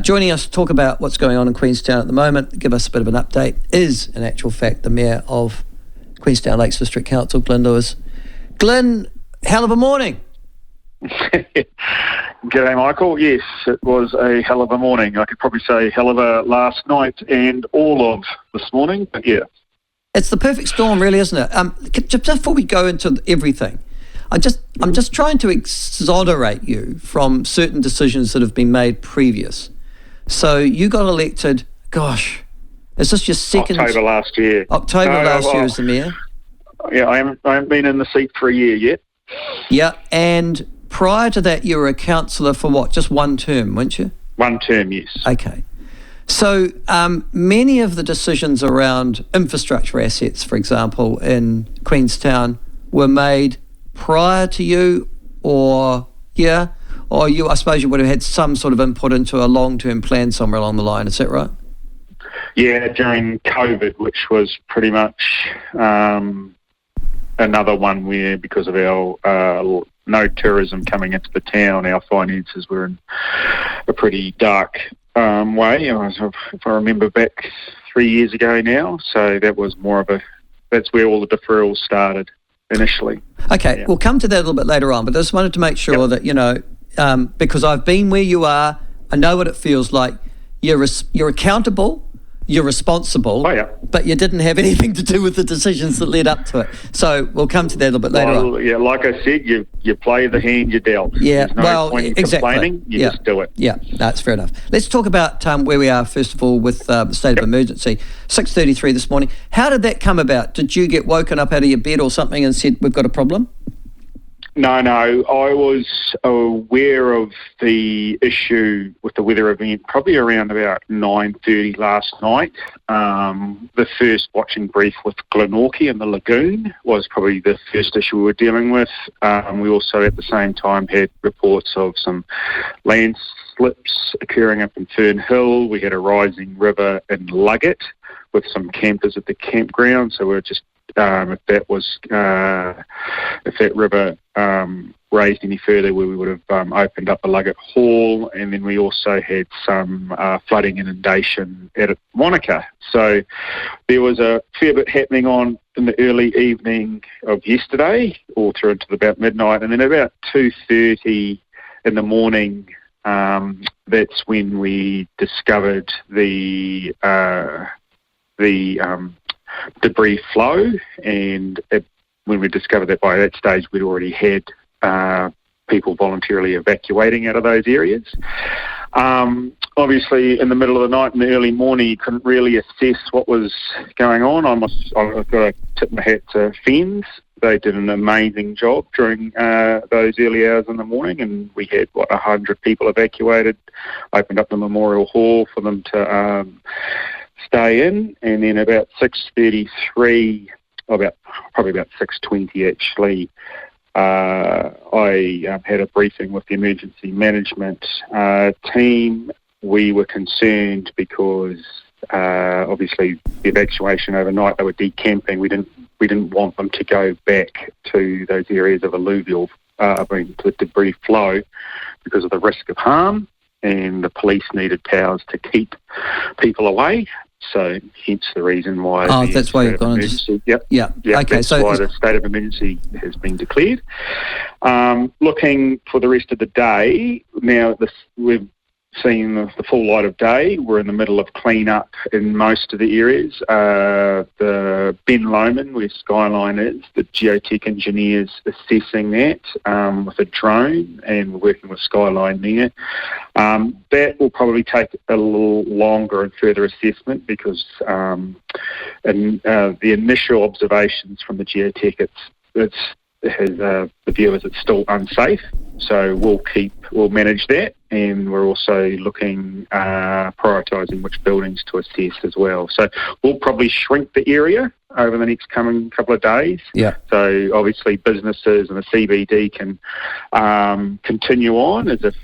Joining us to talk about what's going on in Queenstown at the moment, give us a bit of an update, is in actual fact the Mayor of Queenstown Lakes District Council, Glyn Lewers. Glyn, hell of a morning. G'day, Michael. Yes, it was a hell of a morning. I could probably say hell of a last night and all of this morning, but yeah. It's the perfect storm, really, isn't it? Just before we go into everything, I'm just trying to exonerate you from certain decisions that have been made previous. So you got elected, gosh, is this your second? October last year. Last year as the Mayor? Yeah, I haven't been in the seat for a year yet. Yeah, and prior to that you were a councillor for what, just one term, weren't you? One term, yes. Okay. So many of the decisions around infrastructure assets, for example, in Queenstown were made prior to you, or you, I suppose you would have had some sort of input into a long-term plan somewhere along the line, is that right? Yeah, during COVID, which was pretty much another one where, because of our no tourism coming into the town, our finances were in a pretty dark way. If I remember back 3 years ago now, so that was that's where all the deferrals started initially. Okay, We'll come to that a little bit later on, but I just wanted to make sure that, because I've been where you are, I know what it feels like. You're accountable, you're responsible, but you didn't have anything to do with the decisions that led up to it. So we'll come to that a little bit later on. Yeah, like I said, you play the hand you're dealt. Yeah, There's no point in complaining, you just do it. Yeah, that's fair enough. Let's talk about where we are, first of all, with the state of emergency. 6:33 this morning. How did that come about? Did you get woken up out of your bed or something and said, we've got a problem? No, I was aware of the issue with the weather event probably around about 9:30 last night. The first watching brief with Glenorchy and the lagoon was probably the first issue we were dealing with. We also at the same time had reports of some landslips occurring up in Fern Hill. We had a rising river in Luggett with some campers at the campground, so we're just if that river raised any further, we would have opened up the Luggett Hall, and then we also had some flooding inundation at Wanaka. So there was a fair bit happening on in the early evening of yesterday, all through into about midnight, and then about 2:30 in the morning, that's when we discovered the debris flow, and when we discovered that, by that stage we'd already had people voluntarily evacuating out of those areas. Obviously in the middle of the night and the early morning you couldn't really assess what was going on. I've got to tip my hat to FENZ. They did an amazing job during those early hours in the morning, and we had 100 people evacuated, opened up the Memorial Hall for them to stay in, and then about 6:33, probably about 6:20 actually, I had a briefing with the emergency management team. We were concerned because obviously the evacuation overnight, they were decamping. We didn't want them to go back to those areas of alluvial, to debris flow, because of the risk of harm, and the police needed powers to keep people away. So hence the reason why. Oh, that's why you've gone into. Yep. Okay. That's why the state of emergency has been declared. Looking for the rest of the day now, we've seen the full light of day. We're in the middle of clean up in most of the areas. The Ben Lomond, where Skyline is, the geotech engineers assessing that with a drone, and we're working with Skyline there. That will probably take a little longer and further assessment, because in the initial observations from the geotech, the view is it's still unsafe. So we'll manage that, and we're also looking, prioritising which buildings to assess as well. So we'll probably shrink the area over the next coming couple of days. Yeah. So obviously businesses and the CBD can continue on as if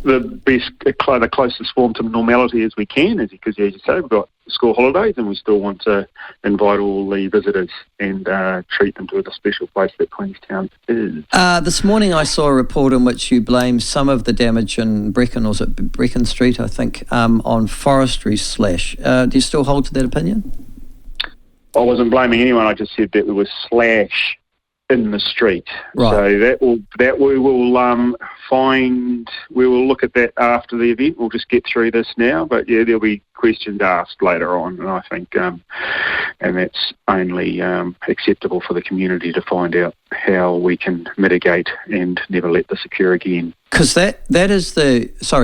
the closest form to normality as we can, because as you say, we've got school holidays and we still want to invite all the visitors and treat them to the special place that Queenstown is. This morning I saw a report in which you blamed some of the damage in Brecon, or was it Brecon Street, I think, on forestry slash. Do you still hold to that opinion? I wasn't blaming anyone, I just said that there was slash in the street. Right. So that we will look at that after the event. We'll just get through this now, but yeah, there'll be questions asked later on, and I think and that's only acceptable for the community to find out how we can mitigate and never let this occur again. Because that is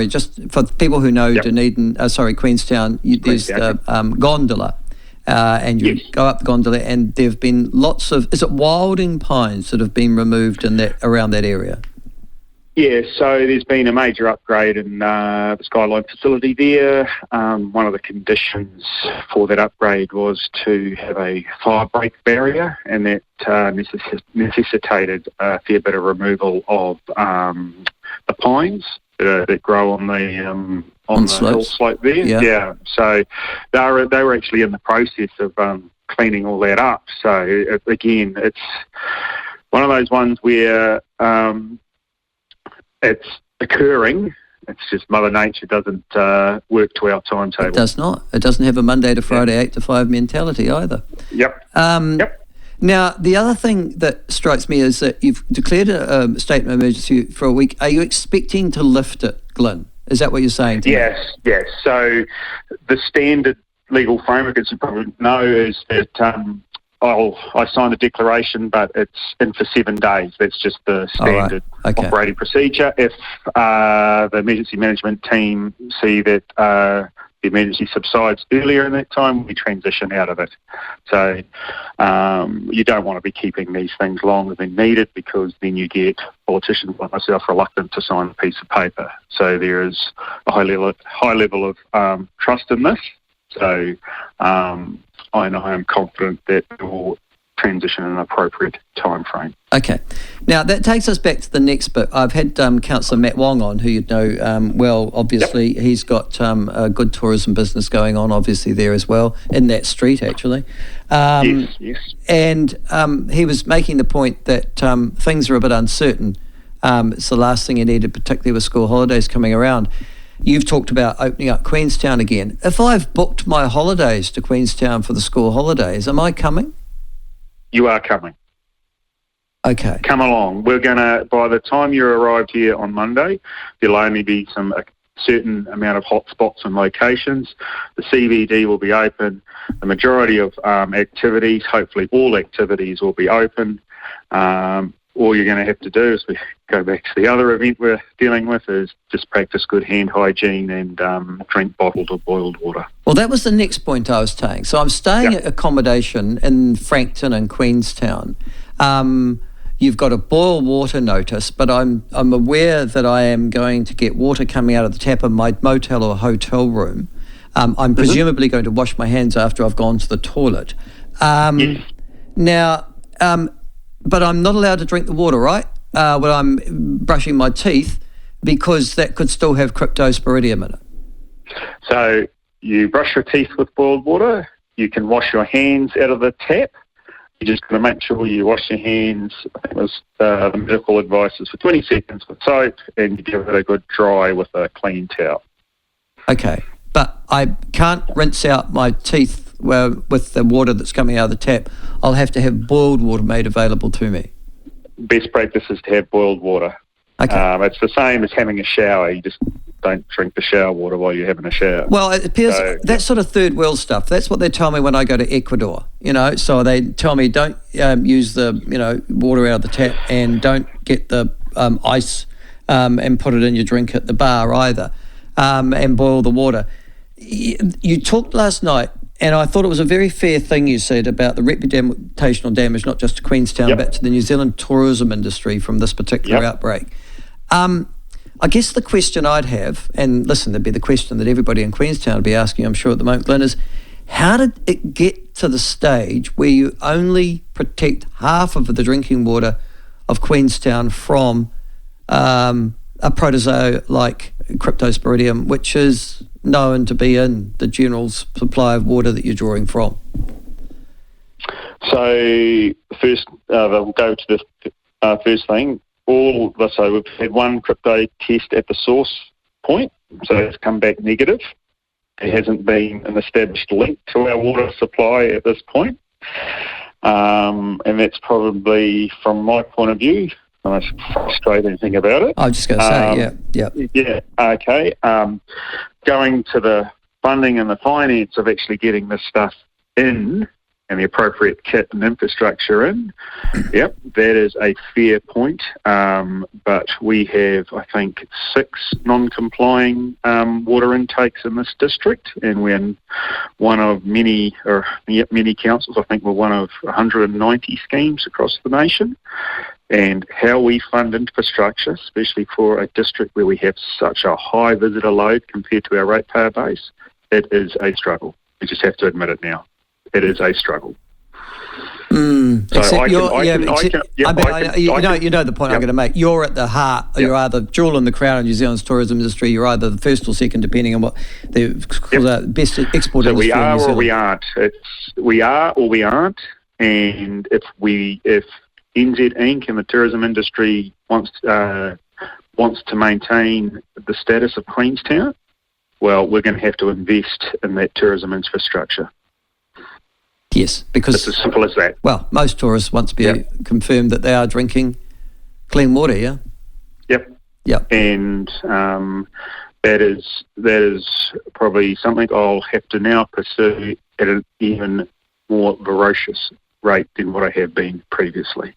just for people who know Dunedin, Queenstown, there's the gondola. And you go up the gondola, and there have been lots of, is it wilding pines that have been removed around that area? Yeah, so there's been a major upgrade in the Skyline facility there. One of the conditions for that upgrade was to have a fire break barrier, and that necessitated a fair bit of removal of the pines that grow on the hill slope there. Yeah. So they were actually in the process of cleaning all that up. So again, it's one of those ones where it's occurring. It's just Mother Nature doesn't work to our timetable. It does not. It doesn't have a Monday to Friday 8 to 5 mentality either. Yep. Now, the other thing that strikes me is that you've declared a state of emergency for a week. Are you expecting to lift it, Glyn? Is that what you're saying to me? Yes. So the standard legal framework, as you probably know, is that I signed the declaration, but it's in for 7 days. That's just the standard operating procedure. If the emergency management team see that the emergency subsides earlier in that time, we transition out of it. So you don't want to be keeping these things longer than needed, because then you get politicians like myself reluctant to sign a piece of paper. So there is a high level of trust in this. So I am confident that it will transition in an appropriate time frame. Okay. Now, that takes us back to the next bit. I've had Councillor Matt Wong on, who you'd know well, obviously. Yep. He's got a good tourism business going on, obviously, there as well, in that street, actually. Yes. And he was making the point that things are a bit uncertain. It's the last thing you needed, particularly with school holidays coming around. You've talked about opening up Queenstown again. If I've booked my holidays to Queenstown for the school holidays, am I coming? You are coming. Okay. Come along. We're going to, by the time you arrived here on Monday, there'll only be a certain amount of hot spots and locations. The CBD will be open. The majority of activities, hopefully all activities, will be open. All you're going to have to do, as we go back to the other event we're dealing with, is just practice good hand hygiene and drink bottled or boiled water. Well, that was the next point I was taking. So I'm staying at accommodation in Frankton and Queenstown. You've got a boil water notice, but I'm aware that I am going to get water coming out of the tap in my motel or hotel room. I'm presumably going to wash my hands after I've gone to the toilet. Yes. Now, but I'm not allowed to drink the water, right? When I'm brushing my teeth, because that could still have cryptosporidium in it. So you brush your teeth with boiled water. You can wash your hands out of the tap. You just got to make sure you wash your hands. I think it was the medical advice is for 20 seconds with soap, and you give it a good dry with a clean towel. Okay. But I can't rinse out my teeth with the water that's coming out of the tap. I'll have to have boiled water made available to me. Best practice is to have boiled water. Okay. It's the same as having a shower. You just don't drink the shower water while you're having a shower. Well, it appears that sort of third world stuff. That's what they tell me when I go to Ecuador. So they tell me don't use the water out of the tap, and don't get the ice and put it in your drink at the bar either, and boil the water. You talked last night, and I thought it was a very fair thing you said about the reputational damage, not just to Queenstown, but to the New Zealand tourism industry from this particular outbreak. I guess the question I'd have, and listen, there'd be the question that everybody in Queenstown would be asking, I'm sure, at the moment, Glyn, is how did it get to the stage where you only protect half of the drinking water of Queenstown from a protozoa like cryptosporidium, which is known to be in the general supply of water that you're drawing from? So first, we'll go to the first thing. So we've had one crypto test at the source point, so it's come back negative. There hasn't been an established link to our water supply at this point. And that's probably, from my point of view, the most frustrating thing about it. I was just going to say, yeah. Yeah, okay. Going to the funding and the finance of actually getting this stuff in and the appropriate kit and infrastructure in, yep, that is a fair point. But we have, I think, 6 non-complying water intakes in this district, and we're one of many councils. I think we're one of 190 schemes across the nation. And how we fund infrastructure, especially for a district where we have such a high visitor load compared to our ratepayer base, it is a struggle. We just have to admit it now. It is a struggle. You know the point I'm going to make. You're at the heart. You're either jewel in the crown of New Zealand's tourism industry. You're either the first or second, depending on what the best export so industry. We are in New Zealand. or we aren't. We are or we aren't. And if NZ Inc. and the tourism industry wants to maintain the status of Queenstown, well, we're going to have to invest in that tourism infrastructure. Yes, because it's as simple as that. Well, most tourists want to be confirmed that they are drinking clean water. Yeah. Yep. And that is probably something I'll have to now pursue at an even more voracious rate than what I have been previously.